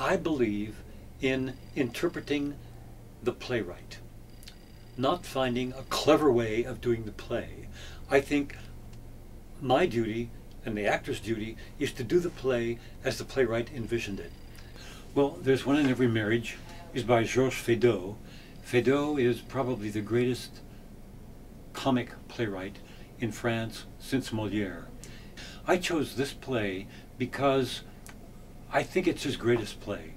I believe in interpreting the playwright, not finding a clever way of doing the play. I think my duty and the actor's duty is to do the play as the playwright envisioned it. Well, There's One in Every Marriage is by Georges Feydeau. Feydeau is probably the greatest comic playwright in France since Molière. I chose this play because I think it's his greatest play.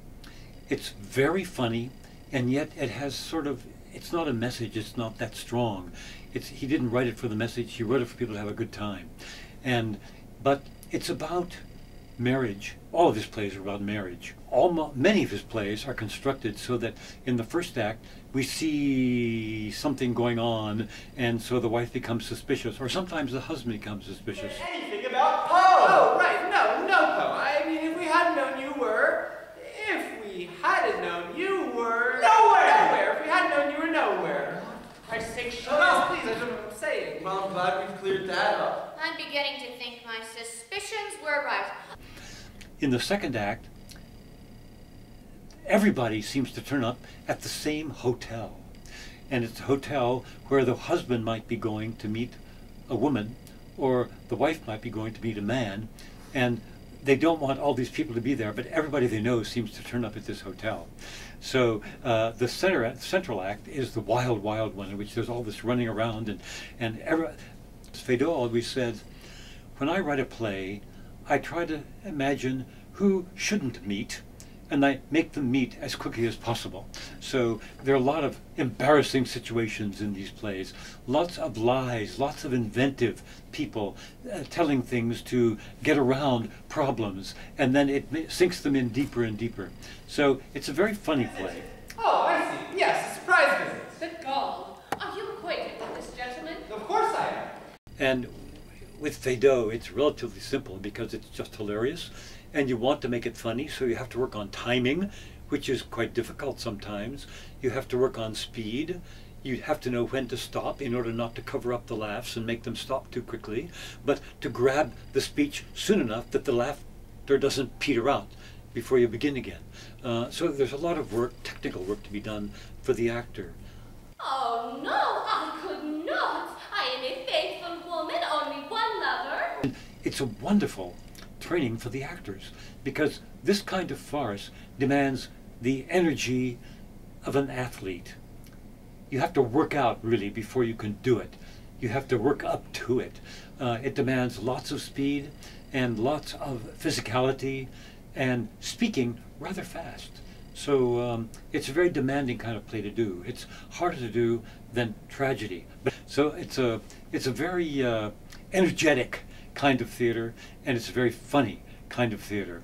It's very funny, and yet it has sort of, it's not a message, it's not that strong. He didn't write it for the message, he wrote it for people to have a good time. But it's about marriage. All of his plays are about marriage. Many of his plays are constructed so that in the first act we see something going on, and so the wife becomes suspicious, or sometimes the husband becomes suspicious. Anything about Poe? Oh, right. No Poe. I mean, if we hadn't known you were... If we hadn't known you were... Nowhere! If we hadn't known you were nowhere. For sake, shut up! Please, I don't know what I'm saying. Well, I'm glad we've cleared that up. I'm beginning to think my suspicions were right. In the second act, everybody seems to turn up at the same hotel. And it's a hotel where the husband might be going to meet a woman, or the wife might be going to meet a man, and they don't want all these people to be there, but everybody they know seems to turn up at this hotel. So the central act is the wild, wild one, in which there's all this running around, and Feydeau always said, when I write a play, I try to imagine who shouldn't meet, and I make them meet as quickly as possible. So there are a lot of embarrassing situations in these plays, lots of lies, lots of inventive people telling things to get around problems, and then it sinks them in deeper and deeper. So it's a very funny play. Oh, I see. Yes, a surprise visit. The gall. Are you acquainted with this gentleman? Of course I am. And with Feydeau, it's relatively simple because it's just hilarious, and you want to make it funny, so you have to work on timing, which is quite difficult sometimes. You have to work on speed. You have to know when to stop in order not to cover up the laughs and make them stop too quickly, but to grab the speech soon enough that the laughter doesn't peter out before you begin again. So there's a lot of work, technical work to be done for the actor. Oh no, I could not. I am a faithful woman, only one lover. It's a wonderful training for the actors, because this kind of farce demands the energy of an athlete. You have to work out really before you can do it. You have to work up to it. It demands lots of speed and lots of physicality and speaking rather fast. So it's a very demanding kind of play to do. It's harder to do than tragedy. So it's a very energetic kind of theater, and it's a very funny kind of theater.